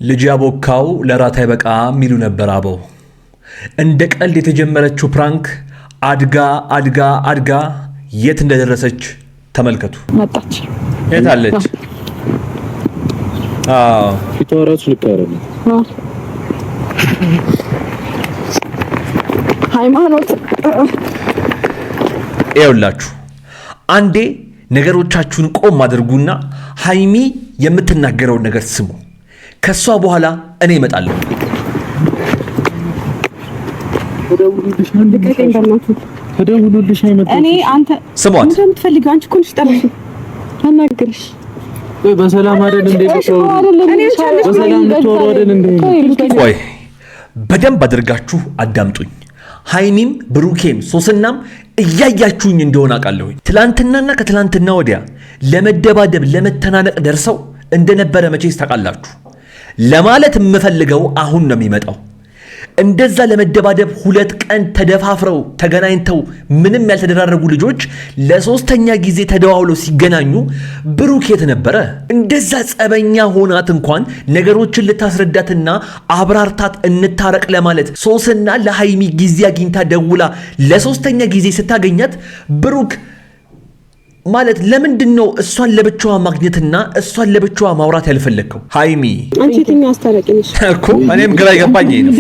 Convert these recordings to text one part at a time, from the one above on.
ልጅ ያቦካው ለራት አይበቃም የሚሉ ነበር አበው። እንደ ቀልድ የተጀመረችው ፕራንክ አድጋ አድጋ አድጋ የት እንደደረሰች ተመልከቱ። መጣች። የት አለች? ፊቷ ራሱ ልክ አይደለም። ሃይማኖት ይኸውላችሁ፣ አንዴ ነገሮቻችሁን ቆም አድርጉና ሃይሚ የምትናገረውን ነገር ስሙ። ከሷ በኋላ እኔ እመጣለሁ። እኔ አንተ ስሟት። እንደምትፈልጊው አንቺ እኮ ነሽ ጠራሽ አናግርሽ። በሰላም አይደል እንዴ? በሰላም ልትወሩ አይደል እንዴ? ቆይ በደንብ አድርጋችሁ አዳምጡኝ። ሃይሚም ብሩኬም ሶስናም እያያችሁኝ እንደሆነ አውቃለሁኝ። ትላንትናና ከትላንትና ወዲያ ለመደባደብ ለመተናነቅ ደርሰው እንደነበረ መቼስ ታውቃላችሁ። ለማለት የምፈልገው አሁን ነው የሚመጣው። እንደዛ ለመደባደብ 2 ቀን ተደፋፍረው ተገናኝተው ምንም ያልተደራረጉ ልጆች ለሶስተኛ ጊዜ ተደዋውለው ሲገናኙ ብሩክ የት ነበረ? እንደዛ ጸበኛ ሆናት እንኳን ነገሮችን ልታስረዳትና አብራርታት እንታረቅ ለማለት ሶስና ለሃይሚ ጊዜ አግኝታ ደውላ ለሶስተኛ ጊዜ ስታገኛት ብሩክ ማለት ለምንድን ነው እሷን ለብቻዋ ማግኘትና እሷን ለብቻዋ ማውራት ያልፈለግከው? ሃይሚ አንቺ የትኛው አስታረቂሽ እኮ እኔም ግራ ይገባኝ ነው።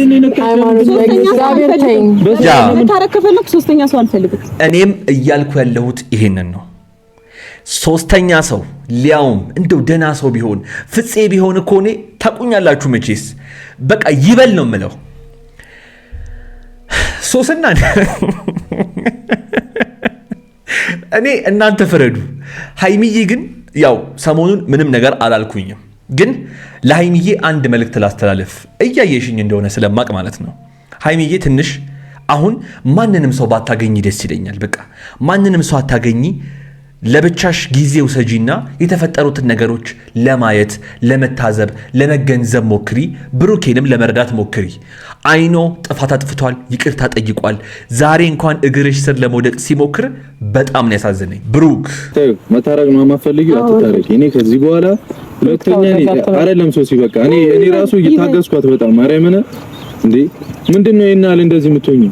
ሶስተኛ ሰው አልፈልግም። እኔም እያልኩ ያለሁት ይሄንን ነው። ሶስተኛ ሰው ሊያውም እንደው ደና ሰው ቢሆን ፍፄ ቢሆን እኮ እኔ ታቁኛላችሁ መቼስ በቃ ይበል ነው የምለው። ሶስና እኔ እናንተ ፍረዱ። ሃይሚዬ ግን ያው ሰሞኑን ምንም ነገር አላልኩኝም፣ ግን ለሃይሚዬ አንድ መልእክት ላስተላለፍ እያየሽኝ እንደሆነ ስለማቅ ማለት ነው። ሃይሚዬ ትንሽ አሁን ማንንም ሰው ባታገኝ ደስ ይለኛል። በቃ ማንንም ሰው አታገኝ፣ ለብቻሽ ጊዜ ውሰጂና የተፈጠሩትን ነገሮች ለማየት ለመታዘብ ለመገንዘብ ሞክሪ። ብሩኬንም ለመረዳት ሞክሪ። አይኖ ጥፋት አጥፍቷል፣ ይቅርታ ጠይቋል። ዛሬ እንኳን እግርሽ ስር ለመውደቅ ሲሞክር በጣም ነው ያሳዘነኝ። ብሩክ መታረቅ ነው የማፈልጊው፣ አትታረቂ። እኔ ከዚህ በኋላ ሁለተኛ አይደለም ሶሲ በቃ እኔ ራሱ እየታገስኳት በጣም ማርያምን እንዴ ምንድነው ይናል እንደዚህ የምትሆኚ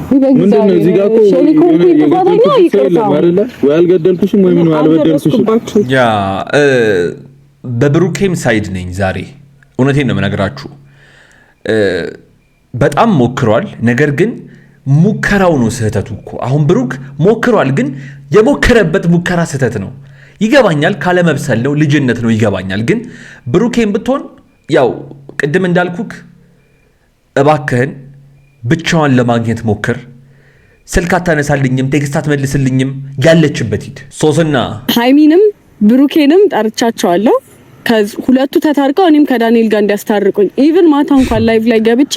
ምንድነው? እዚህ ጋር እኮ ያልገደልኩሽም ወይ ምን አልበደልኩሽም። ያ በብሩኬም ሳይድ ነኝ ዛሬ። እውነቴን ነው የምነግራችሁ። በጣም ሞክሯል፣ ነገር ግን ሙከራው ነው ስህተቱ እኮ። አሁን ብሩክ ሞክሯል፣ ግን የሞከረበት ሙከራ ስህተት ነው። ይገባኛል፣ ካለመብሰል ነው፣ ልጅነት ነው፣ ይገባኛል። ግን ብሩኬም ብትሆን ያው ቅድም እንዳልኩክ እባክህን ብቻዋን ለማግኘት ሞክር። ስልክ አታነሳልኝም፣ ቴክስት አትመልስልኝም፣ ያለችበት ሂድ። ሶስና ሃይሚንም ብሩኬንም ጠርቻቸዋለሁ። ሁለቱ ተታርቀው እኔም ከዳንኤል ጋር እንዲያስታርቁኝ ኢቭን ማታ እንኳን ላይቭ ላይ ገብቼ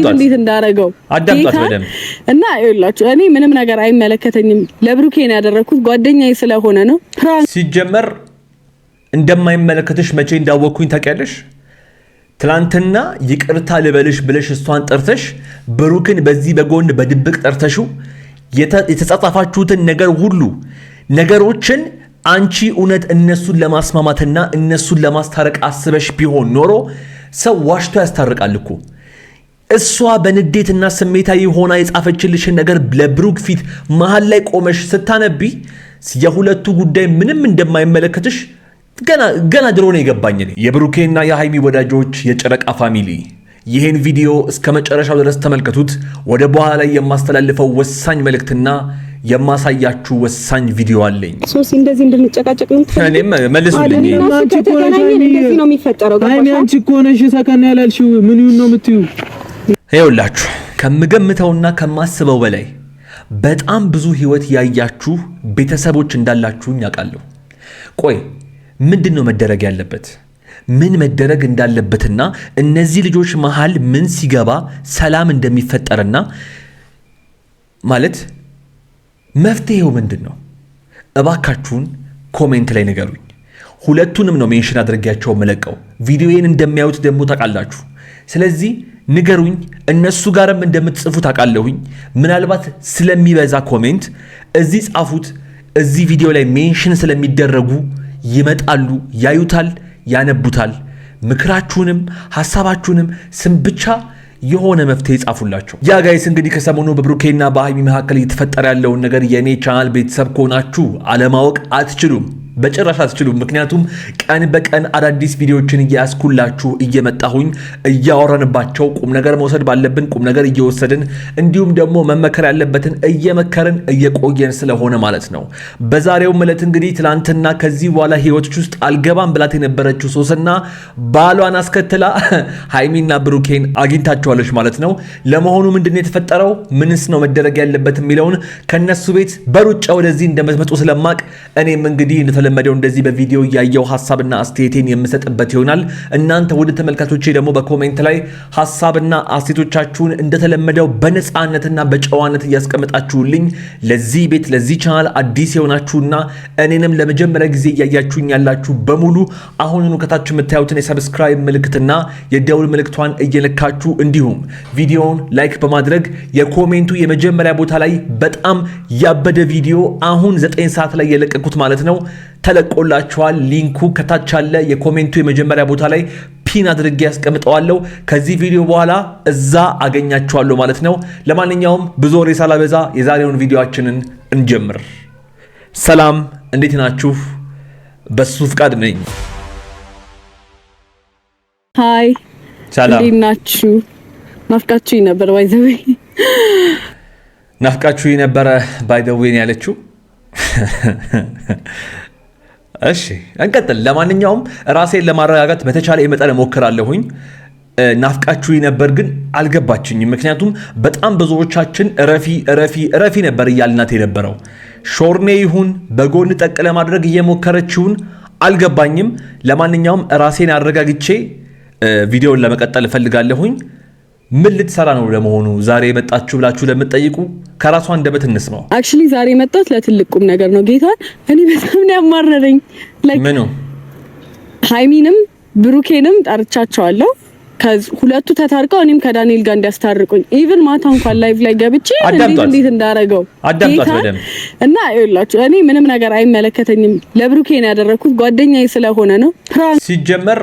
እንዴት እንዳረገው አዳምጣት በደንብ እና ይኸውላችሁ እኔ ምንም ነገር አይመለከተኝም። ለብሩኬን ያደረኩት ጓደኛዬ ስለሆነ ነው። ሲጀመር እንደማይመለከትሽ መቼ እንዳወቅኩኝ ታውቂያለሽ? ትላንትና ይቅርታ ልበልሽ ብለሽ እሷን ጠርተሽ ብሩክን በዚህ በጎን በድብቅ ጠርተሽው የተጻጻፋችሁትን ነገር ሁሉ ነገሮችን አንቺ እውነት እነሱን ለማስማማትና እነሱን ለማስታረቅ አስበሽ ቢሆን ኖሮ ሰው ዋሽቶ ያስታርቃል እኮ። እሷ በንዴትና ስሜታዊ ሆና የጻፈችልሽን ነገር ለብሩክ ፊት መሃል ላይ ቆመሽ ስታነቢ የሁለቱ ጉዳይ ምንም እንደማይመለከትሽ ገና ድሮ ነው የገባኝ። የብሩኬና የሃይሚ ወዳጆች፣ የጨረቃ ፋሚሊ ይህን ቪዲዮ እስከ መጨረሻው ድረስ ተመልከቱት። ወደ በኋላ ላይ የማስተላልፈው ወሳኝ መልእክትና የማሳያችሁ ወሳኝ ቪዲዮ አለኝ። ሶሲ እንደዚህ እንድንጨቃጨቅ ነው እኔም መልሱልኝ። እንደዚህ ነው የሚፈጠረው። ሃይሚ አንቺ እኮ ነሽ ሰከን ያላልሽው ምን ይሁን ነው የምትዩ? ይኸውላችሁ ከምገምተውና ከማስበው በላይ በጣም ብዙ ህይወት ያያችሁ ቤተሰቦች እንዳላችሁኝ አውቃለሁ። ቆይ ምንድን ነው መደረግ ያለበት? ምን መደረግ እንዳለበትና እነዚህ ልጆች መሃል ምን ሲገባ ሰላም እንደሚፈጠርና ማለት መፍትሄው ምንድን ነው? እባካችሁን ኮሜንት ላይ ንገሩኝ። ሁለቱንም ነው ሜንሽን አድርጌያቸው መለቀው። ቪዲዮዬን እንደሚያዩት ደግሞ ታውቃላችሁ። ስለዚህ ንገሩኝ። እነሱ ጋርም እንደምትጽፉ ታውቃለሁኝ። ምናልባት ስለሚበዛ ኮሜንት እዚህ ጻፉት። እዚህ ቪዲዮ ላይ ሜንሽን ስለሚደረጉ ይመጣሉ፣ ያዩታል፣ ያነቡታል። ምክራችሁንም ሐሳባችሁንም ስም ብቻ የሆነ መፍትሄ ጻፉላቸው። ያ ጋይስ እንግዲህ ከሰሞኑ በብሩኬና በሃይሚ መካከል እየተፈጠረ ያለውን ነገር የኔ ቻናል ቤተሰብ ከሆናችሁ አለማወቅ አትችሉም፣ በጭራሽ አትችሉም። ምክንያቱም ቀን በቀን አዳዲስ ቪዲዮዎችን እያስኩላችሁ እየመጣሁኝ እያወራንባቸው ቁም ነገር መውሰድ ባለብን ቁም ነገር እየወሰድን እንዲሁም ደግሞ መመከር ያለበትን እየመከርን እየቆየን ስለሆነ ማለት ነው። በዛሬው ዕለት እንግዲህ ትላንትና ከዚህ በኋላ ህይወቶች ውስጥ አልገባም ብላት የነበረችው ሶስና ባሏን አስከትላ ሃይሚና ብሩኬን አግኝታቸዋለች ማለት ነው። ለመሆኑ ምንድነው የተፈጠረው? ምንስ ነው መደረግ ያለበት የሚለውን ከነሱ ቤት በሩጫ ወደዚህ እንደምትመጡ ስለማቅ እኔም እንግዲህ ለመደው እንደዚህ በቪዲዮ ያያው ሐሳብና አስተያየቴን የምሰጥበት ይሆናል። እናንተ ወደ ተመልካቾቼ ደግሞ በኮሜንት ላይ ሐሳብና አስተያየቶቻችሁን እንደተለመደው በነፃነትና በጨዋነት እያስቀመጣችሁልኝ ለዚህ ቤት ለዚህ ቻናል አዲስ የሆናችሁና እኔንም ለመጀመሪያ ጊዜ እያያችሁኝ ያላችሁ በሙሉ አሁንኑ ከታች የምታዩትን የሰብስክራይብ ምልክትና የደውል ምልክቷን እየነካችሁ እንዲሁም ቪዲዮውን ላይክ በማድረግ የኮሜንቱ የመጀመሪያ ቦታ ላይ በጣም ያበደ ቪዲዮ አሁን 9 ሰዓት ላይ የለቀኩት ማለት ነው ተለቆላችኋል። ሊንኩ ከታች አለ። የኮሜንቱ የመጀመሪያ ቦታ ላይ ፒን አድርጌ ያስቀምጠዋለሁ። ከዚህ ቪዲዮ በኋላ እዛ አገኛችኋለሁ ማለት ነው። ለማንኛውም ብዙ ወሬ ሳላበዛ የዛሬውን ቪዲዮአችንን እንጀምር። ሰላም፣ እንዴት ናችሁ? በሱ ፍቃድ ነኝ። ሃይ፣ ሰላም፣ እንዴት ናችሁ? ናፍቃችሁኝ ነበር ባይ ዘ ዌይ። ናፍቃችሁኝ ነበር ባይ ዘ ዌይ ያለችው። እሺ እንቀጥል። ለማንኛውም ራሴን ለማረጋጋት በተቻለ መጠን እሞክራለሁኝ። ናፍቃችሁኝ ነበር ግን አልገባችኝም። ምክንያቱም በጣም ብዙዎቻችን ረፊ ነበር እያልናት የነበረው። ሾርኔ ይሁን በጎን ጠቅ ለማድረግ እየሞከረችውን አልገባኝም። ለማንኛውም ራሴን አረጋግቼ ቪዲዮውን ለመቀጠል እፈልጋለሁኝ። ምን ልትሰራ ነው ለመሆኑ ዛሬ የመጣችሁ ብላችሁ ለምትጠይቁ ከራሷ አንደበት እንስማው። አክቹሊ ዛሬ የመጣሁት ለትልቅ ቁም ነገር ነው። ጌታ እኔ በጣም ነው ያማረረኝ። ምኑ? ሃይሚንም ብሩኬንም ጠርቻቸዋለሁ። ሁለቱ ተታርቀው እኔም ከዳንኤል ጋር እንዲያስታርቁኝ ኢቭን ማታ እንኳን ላይቭ ላይ ገብቼ እንዴት እንዳረገው አዳምጣት በደም እና ይኸውላችሁ እኔ ምንም ነገር አይመለከተኝም። ለብሩኬ ነው ያደረኩት ጓደኛዬ ስለሆነ ነው። ሲጀመር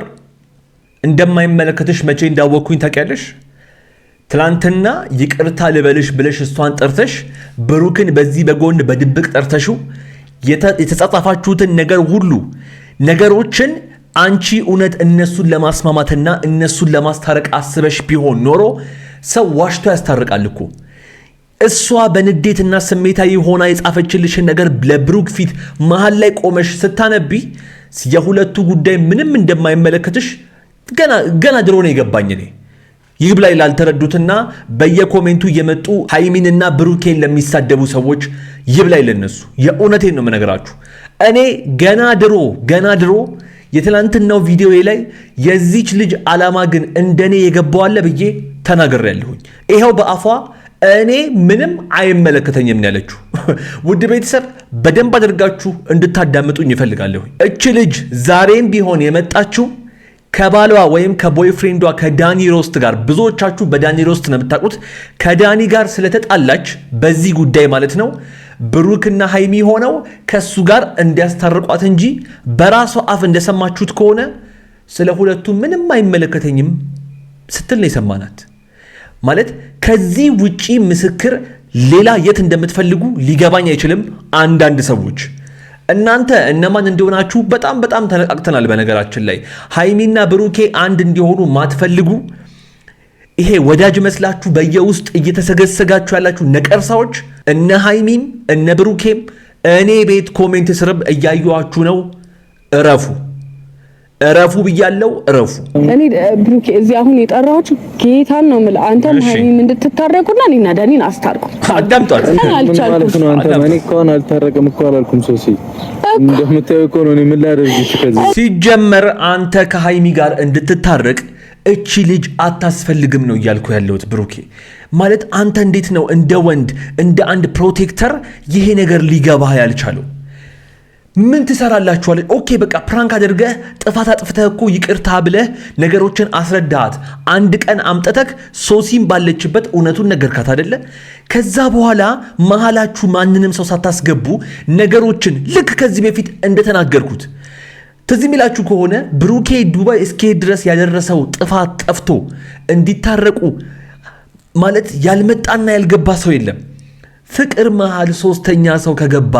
እንደማይመለከትሽ መቼ እንዳወቅኩኝ ታውቂያለሽ? ትላንትና ይቅርታ ልበልሽ ብለሽ እሷን ጠርተሽ ብሩክን በዚህ በጎን በድብቅ ጠርተሽው የተጻጻፋችሁትን ነገር ሁሉ ነገሮችን አንቺ እውነት እነሱን ለማስማማትና እነሱን ለማስታረቅ አስበሽ ቢሆን ኖሮ ሰው ዋሽቶ ያስታርቃል እኮ። እሷ በንዴትና ስሜታዊ ሆና የጻፈችልሽን ነገር ለብሩክ ፊት መሃል ላይ ቆመሽ ስታነቢ የሁለቱ ጉዳይ ምንም እንደማይመለከትሽ ገና ድሮ ነው የገባኝ እኔ። ይህ ብላይ ላልተረዱትና በየኮሜንቱ እየመጡ ሃይሚንና ብሩኬን ለሚሳደቡ ሰዎች ይህ ብላይ ለነሱ የእውነቴን ነው የምነግራችሁ። እኔ ገና ድሮ የትላንትናው ቪዲዮ ላይ የዚች ልጅ ዓላማ ግን እንደኔ የገባዋለ ብዬ ተናግሬያለሁኝ። ይሄው በአፏ እኔ ምንም አይመለከተኝም ነው ያለችው። ውድ ቤተሰብ በደንብ አድርጋችሁ እንድታዳምጡኝ ይፈልጋለሁ። እቺ ልጅ ዛሬም ቢሆን የመጣችው ከባሏ ወይም ከቦይፍሬንዷ ከዳኒ ሮስት ጋር ብዙዎቻችሁ በዳኒ ሮስት ነው የምታውቁት። ከዳኒ ጋር ስለተጣላች በዚህ ጉዳይ ማለት ነው ብሩክና ሃይሚ ሆነው ከሱ ጋር እንዲያስታርቋት እንጂ በራሷ አፍ እንደሰማችሁት ከሆነ ስለ ሁለቱ ምንም አይመለከተኝም ስትል ነው የሰማናት። ማለት ከዚህ ውጪ ምስክር ሌላ የት እንደምትፈልጉ ሊገባኝ አይችልም። አንዳንድ ሰዎች እናንተ እነማን እንደሆናችሁ በጣም ተነቃቅተናል። በነገራችን ላይ ሃይሚና ብሩኬ አንድ እንዲሆኑ ማትፈልጉ ይሄ ወዳጅ መስላችሁ በየውስጥ እየተሰገሰጋችሁ ያላችሁ ነቀርሳዎች እነ ሃይሚም እነ ብሩኬም እኔ ቤት ኮሜንት ስርብ እያዩዋችሁ ነው። እረፉ ብያለሁ፣ እረፉ። እኔ ብሩኬ እዚህ አሁን የጠራችሁ ጌታን ነው የምልህ። አንተም ሃይሚም እንድትታረቁና እኔና ዳኒን አስታርቁ። አዳምጧት። አልቻልኩም። እኔ እኮ አልታረቅም እኮ አላልኩም። ሶሲ እንደምታየው እኮ ነው። እኔ ምን ላደርግሽ? ከዚህ ሲጀመር አንተ ከሃይሚ ጋር እንድትታረቅ እቺ ልጅ አታስፈልግም ነው እያልኩ ያለሁት ብሩኬ። ማለት አንተ እንዴት ነው እንደ ወንድ እንደ አንድ ፕሮቴክተር ይሄ ነገር ሊገባህ ያልቻለው? ምን ትሰራላችኋል? ኦኬ በቃ ፕራንክ አድርገህ ጥፋት አጥፍተህ እኮ ይቅርታ ብለህ ነገሮችን አስረዳት። አንድ ቀን አምጠተክ ሶሲም ባለችበት እውነቱን ነገርካት አይደለ? ከዛ በኋላ መሃላችሁ ማንንም ሰው ሳታስገቡ ነገሮችን ልክ ከዚህ በፊት እንደተናገርኩት ትዝ የሚላችሁ ከሆነ ብሩኬ ዱባይ እስኪሄድ ድረስ ያደረሰው ጥፋት ጠፍቶ እንዲታረቁ ማለት ያልመጣና ያልገባ ሰው የለም። ፍቅር መሃል ሶስተኛ ሰው ከገባ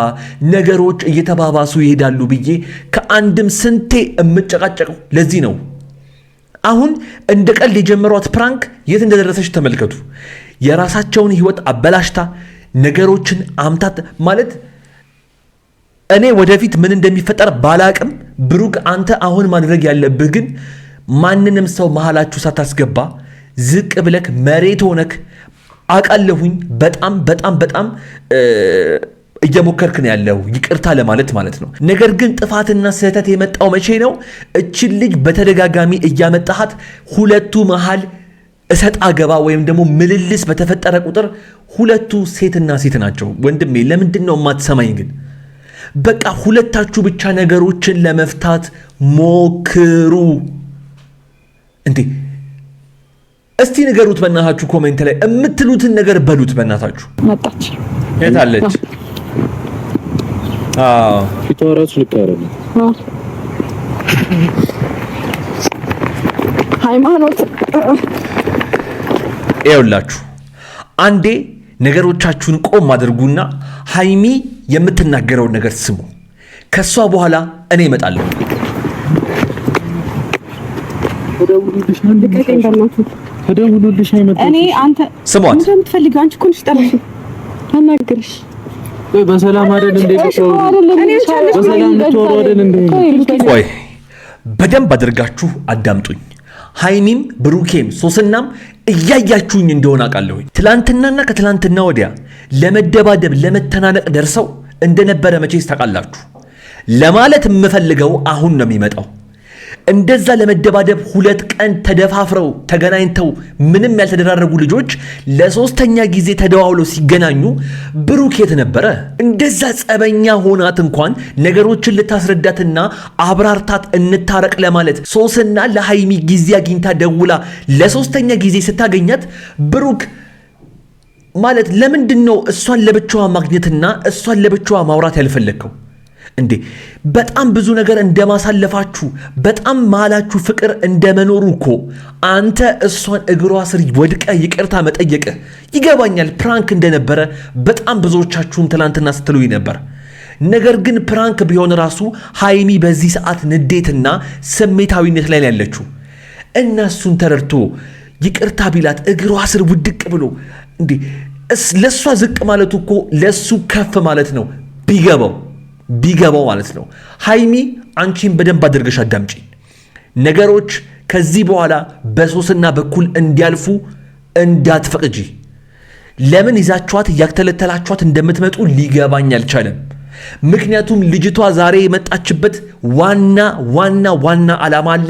ነገሮች እየተባባሱ ይሄዳሉ ብዬ ከአንድም ስንቴ እምጨቃጨቀው ለዚህ ነው። አሁን እንደ ቀልድ የጀመሯት ፕራንክ የት እንደደረሰች ተመልከቱ። የራሳቸውን ህይወት አበላሽታ ነገሮችን አምታት ማለት እኔ ወደፊት ምን እንደሚፈጠር ባላቅም፣ ብሩክ አንተ አሁን ማድረግ ያለብህ ግን ማንንም ሰው መሃላችሁ ሳታስገባ ዝቅ ብለክ መሬት ሆነክ አቃለሁኝ በጣም በጣም በጣም እየሞከርክ ነው ያለው ይቅርታ ለማለት ማለት ነው። ነገር ግን ጥፋትና ስህተት የመጣው መቼ ነው? እችን ልጅ በተደጋጋሚ እያመጣሃት ሁለቱ መሃል እሰጥ አገባ ወይም ደግሞ ምልልስ በተፈጠረ ቁጥር ሁለቱ ሴትና ሴት ናቸው። ወንድሜ ለምንድን ነው የማትሰማኝ ግን? በቃ ሁለታችሁ ብቻ ነገሮችን ለመፍታት ሞክሩ እንዴ። እስቲ ንገሩት በእናታችሁ፣ ኮሜንት ላይ የምትሉትን ነገር በሉት በእናታችሁ። መጣች የት አለች? ፊቷ እራሱ ልክ አይደለም። ሃይማኖት ይኸውላችሁ፣ አንዴ ነገሮቻችሁን ቆም አድርጉና ሃይሚ የምትናገረውን ነገር ስሙ። ከሷ በኋላ እኔ እመጣለሁ። ተደውሎልሽ አይመጣም። እኔ አንተ ስሟት እንደምትፈልጊው አንቺ እኮ ነሽ ጠራሽ አናግርሽ። ወይ በሰላም አይደል እንዴ? በሰላም ልትወሩ አይደል እንዴ? ቆይ በደንብ አድርጋችሁ አዳምጡኝ። ሃይሚም ብሩኬም ሶስናም እያያችሁኝ እንደሆነ አውቃለሁኝ። ትላንትናና ከትላንትና ወዲያ ለመደባደብ ለመተናነቅ ደርሰው እንደነበረ መቼስ ታውቃላችሁ። ለማለት የምፈልገው አሁን ነው የሚመጣው። እንደዛ ለመደባደብ 2 ቀን ተደፋፍረው ተገናኝተው ምንም ያልተደራረጉ ልጆች ለሶስተኛ ጊዜ ተደዋውለው ሲገናኙ ብሩክ የት ነበረ? እንደዛ ጸበኛ ሆናት እንኳን ነገሮችን ልታስረዳትና አብራርታት እንታረቅ ለማለት ሶስና ለሃይሚ ጊዜ አግኝታ ደውላ ለሶስተኛ ጊዜ ስታገኛት ብሩክ ማለት ለምንድን ነው እሷን ለብቻዋ ማግኘትና እሷን ለብቻዋ ማውራት ያልፈለግከው እንዴ? በጣም ብዙ ነገር እንደማሳለፋችሁ በጣም ማላችሁ ፍቅር እንደመኖሩ እኮ አንተ እሷን እግሯ ስር ወድቀ ይቅርታ መጠየቅ ይገባኛል። ፕራንክ እንደነበረ በጣም ብዙዎቻችሁም ትላንትና ስትሉኝ ነበር። ነገር ግን ፕራንክ ቢሆን ራሱ ሃይሚ በዚህ ሰዓት ንዴትና ስሜታዊነት ላይ ያለችው እና እሱን ተረድቶ ይቅርታ ቢላት እግሯ ስር ውድቅ ብሎ እንዴ ለሷ ዝቅ ማለቱ እኮ ለሱ ከፍ ማለት ነው ቢገባው ማለት ነው። ሃይሚ አንቺን በደንብ አድርገሽ አዳምጪ። ነገሮች ከዚህ በኋላ በሶስና በኩል እንዲያልፉ እንዳትፈቅጂ። ለምን ይዛችኋት እያክተለተላችኋት እንደምትመጡ ሊገባኝ አልቻለም። ምክንያቱም ልጅቷ ዛሬ የመጣችበት ዋና ዓላማ አለ።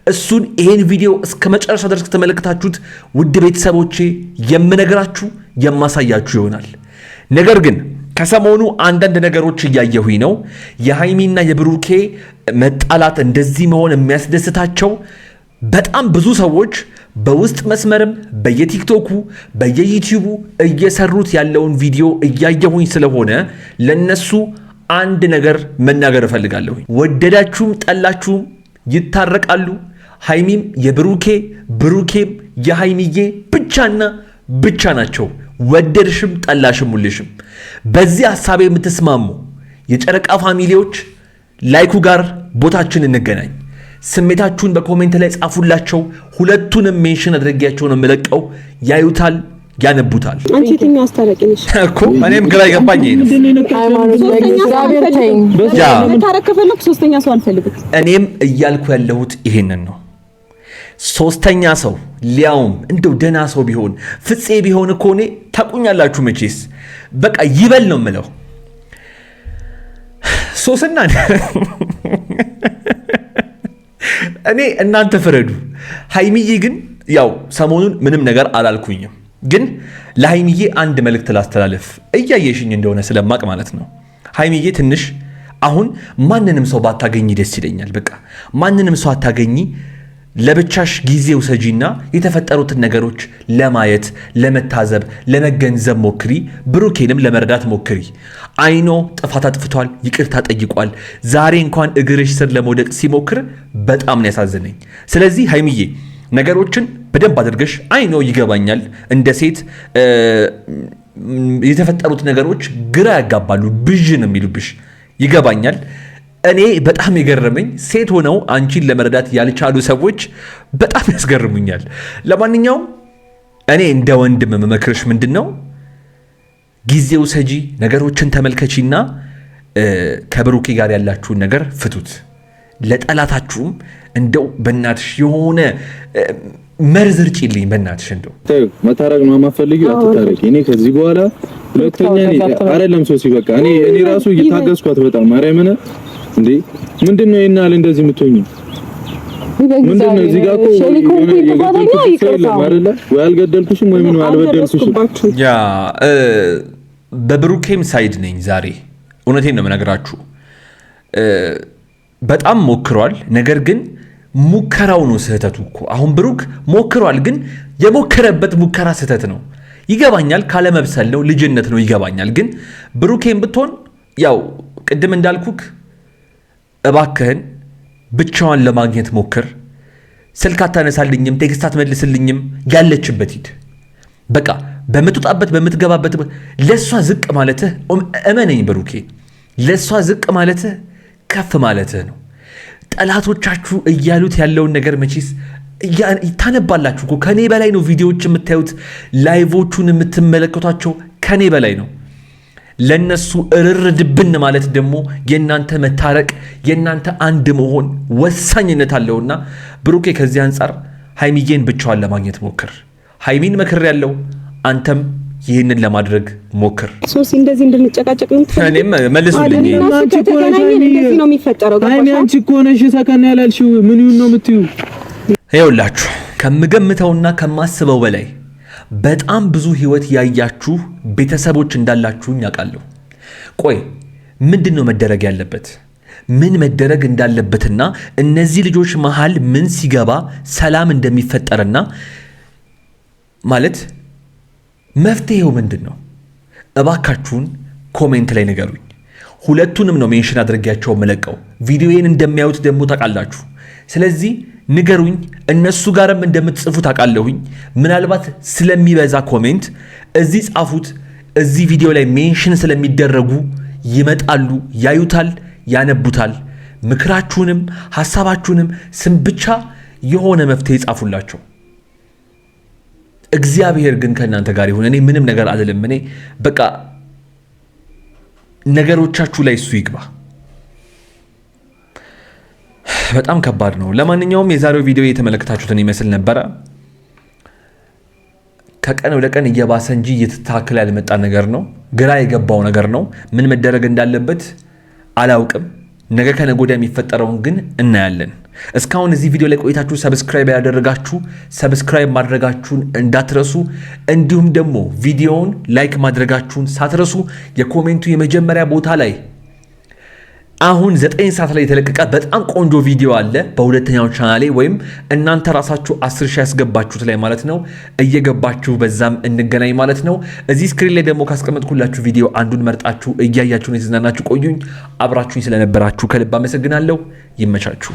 እሱን ይሄን ቪዲዮ እስከ መጨረሻ ድረስ ከተመለከታችሁት ውድ ቤተሰቦቼ የምነግራችሁ የማሳያችሁ ይሆናል። ነገር ግን ከሰሞኑ አንዳንድ ነገሮች እያየሁኝ ነው። የሃይሚና የብሩኬ መጣላት እንደዚህ መሆን የሚያስደስታቸው በጣም ብዙ ሰዎች በውስጥ መስመርም በየቲክቶኩ በየዩቲዩቡ እየሰሩት ያለውን ቪዲዮ እያየሁኝ ስለሆነ ለነሱ አንድ ነገር መናገር እፈልጋለሁ። ወደዳችሁም ጠላችሁም ይታረቃሉ። ሃይሚም የብሩኬ ብሩኬም የሃይሚዬ ብቻና ብቻ ናቸው። ወደድሽም ጠላሽም ሁልሽም በዚህ ሐሳብ የምትስማሙ የጨረቃ ፋሚሊዎች ላይኩ ጋር ቦታችን እንገናኝ። ስሜታችሁን በኮሜንት ላይ ጻፉላቸው። ሁለቱንም ሜንሽን አድርጌያቸው ነው የምለቀው። ያዩታል፣ ያነቡታል። አንቺ የትኛው አስታራቂ ነሽ እኮ እኔም ግራ ይገባኝ ነው። ሶስተኛ ሰው አልፈልግም። እኔም እያልኩ ያለሁት ይሄንን ነው። ሶስተኛ ሰው ሊያውም እንደው ደና ሰው ቢሆን ፍፄ ቢሆን እኮ እኔ ታቁኛላችሁ መቼስ በቃ ይበል ነው የምለው። ሶስና እኔ እናንተ ፍረዱ። ሃይሚዬ ግን ያው ሰሞኑን ምንም ነገር አላልኩኝም፣ ግን ለሃይሚዬ አንድ መልእክት ላስተላለፍ እያየሽኝ እንደሆነ ስለማቅ ማለት ነው። ሃይሚዬ ትንሽ አሁን ማንንም ሰው ባታገኝ ደስ ይለኛል። በቃ ማንንም ሰው አታገኝ ለብቻሽ ጊዜው ሰጂና የተፈጠሩትን ነገሮች ለማየት ለመታዘብ ለመገንዘብ ሞክሪ። ብሩኬንም ለመረዳት ሞክሪ። አይኖ ጥፋት አጥፍቷል፣ ይቅርታ ጠይቋል። ዛሬ እንኳን እግርሽ ስር ለመውደቅ ሲሞክር በጣም ነው ያሳዝነኝ። ስለዚህ ሀይሚዬ ነገሮችን በደንብ አድርገሽ አይኖ ይገባኛል፣ እንደ ሴት የተፈጠሩት ነገሮች ግራ ያጋባሉ፣ ብዥ ነው የሚሉብሽ፣ ይገባኛል። እኔ በጣም የገረመኝ ሴት ሆነው አንቺን ለመረዳት ያልቻሉ ሰዎች በጣም ያስገርሙኛል። ለማንኛውም እኔ እንደ ወንድም መመክርሽ ምንድነው ጊዜው ሰጂ፣ ነገሮችን ተመልከቺና ከብሩኬ ጋር ያላችሁን ነገር ፍቱት። ለጠላታችሁም እንደው በእናትሽ የሆነ መርዝ ርጪልኝ በእናትሽ። እንደው መታረቅ ነው የማፈልጊው፣ አትታረቂ። እኔ ከዚህ በኋላ ሁለተኛ አይደለም ሶሲ፣ በቃ እኔ ራሱ እየታገስኳት በጣም ማርያምን። እንዴ ምንድነው ይናል እንደዚህ የምትሆኚው? ምንድነው እዚህ ጋር ወይ አልገደልኩሽም ወይ ምን አልበደልኩሽም። ያ በብሩኬም ሳይድ ነኝ ዛሬ። እውነቴን ነው የምነግራችሁ። በጣም ሞክሯል፣ ነገር ግን ሙከራው ነው ስህተቱ እኮ። አሁን ብሩክ ሞክሯል፣ ግን የሞከረበት ሙከራ ስህተት ነው። ይገባኛል፣ ካለመብሰል ነው፣ ልጅነት ነው፣ ይገባኛል። ግን ብሩኬን ብትሆን ያው ቅድም እንዳልኩክ እባክህን ብቻዋን ለማግኘት ሞክር። ስልክ አታነሳልኝም፣ ቴክስት አትመልስልኝም፣ ያለችበት ሂድ። በቃ በምትወጣበት በምትገባበት ለሷ ዝቅ ማለትህ እመነኝ ብሩኬ፣ ለሷ ዝቅ ማለትህ ከፍ ማለትህ ነው። ጠላቶቻችሁ እያሉት ያለውን ነገር መቼስ ታነባላችሁ እኮ። ከኔ በላይ ነው ቪዲዮዎች የምታዩት፣ ላይቮቹን የምትመለከቷቸው ከኔ በላይ ነው። ለነሱ እርር ድብን ማለት ደግሞ የናንተ መታረቅ የናንተ አንድ መሆን ወሳኝነት አለውና ብሩኬ ከዚህ አንፃር ሃይሚዬን ብቻዋን ለማግኘት ሞክር። ሃይሚን መክር ያለው አንተም ይህንን ለማድረግ ሞክር። ሶሲ እንደዚህ እንድንጨቃጨቅ ነው እኔም መልሱልኝ። አንቺ እኮ ነው የሚፈጠረው። ሃይሚ አንቺ እኮ ነሽ ሰከን ያላልሽው ምን ይሁን ነው የምትዩ? ይኸውላችሁ ከምገምተውና ከማስበው በላይ በጣም ብዙ ህይወት ያያችሁ ቤተሰቦች እንዳላችሁ ያውቃለሁ። ቆይ ምንድነው መደረግ ያለበት? ምን መደረግ እንዳለበትና እነዚህ ልጆች መሃል ምን ሲገባ ሰላም እንደሚፈጠርና ማለት መፍትሄው ምንድነው? እባካችሁን ኮሜንት ላይ ንገሩኝ። ሁለቱንም ነው ሜንሽን አድርጌያቸው መለቀው። ቪዲዮዬን እንደሚያዩት ደግሞ ታውቃላችሁ። ስለዚህ ንገሩኝ። እነሱ ጋርም እንደምትጽፉ ታውቃለሁኝ። ምናልባት ስለሚበዛ ኮሜንት እዚህ ጻፉት። እዚህ ቪዲዮ ላይ ሜንሽን ስለሚደረጉ ይመጣሉ፣ ያዩታል፣ ያነቡታል። ምክራችሁንም ሐሳባችሁንም ስም ብቻ የሆነ መፍትሄ ጻፉላቸው። እግዚአብሔር ግን ከእናንተ ጋር ይሁን። እኔ ምንም ነገር አይደለም። እኔ በቃ ነገሮቻችሁ ላይ እሱ ይግባ። በጣም ከባድ ነው። ለማንኛውም የዛሬው ቪዲዮ የተመለከታችሁትን ይመስል ነበረ። ከቀን ወደ ቀን እየባሰ እንጂ እየተስተካከለ ያልመጣ ነገር ነው። ግራ የገባው ነገር ነው። ምን መደረግ እንዳለበት አላውቅም። ነገ ከነገ ወዲያ የሚፈጠረውን ግን እናያለን። እስካሁን እዚህ ቪዲዮ ላይ ቆይታችሁ ሰብስክራይብ ያደረጋችሁ ሰብስክራይብ ማድረጋችሁን እንዳትረሱ፣ እንዲሁም ደግሞ ቪዲዮውን ላይክ ማድረጋችሁን ሳትረሱ የኮሜንቱ የመጀመሪያ ቦታ ላይ አሁን 9 ሰዓት ላይ የተለቀቀ በጣም ቆንጆ ቪዲዮ አለ በሁለተኛው ቻናሌ፣ ወይም እናንተ ራሳችሁ 10,000 ያስገባችሁት ላይ ማለት ነው። እየገባችሁ በዛም እንገናኝ ማለት ነው። እዚህ ስክሪን ላይ ደግሞ ካስቀመጥኩላችሁ ቪዲዮ አንዱን መርጣችሁ እያያችሁን የተዝናናችሁ ቆዩኝ። አብራችሁኝ ስለነበራችሁ ከልብ አመሰግናለሁ። ይመቻችሁ።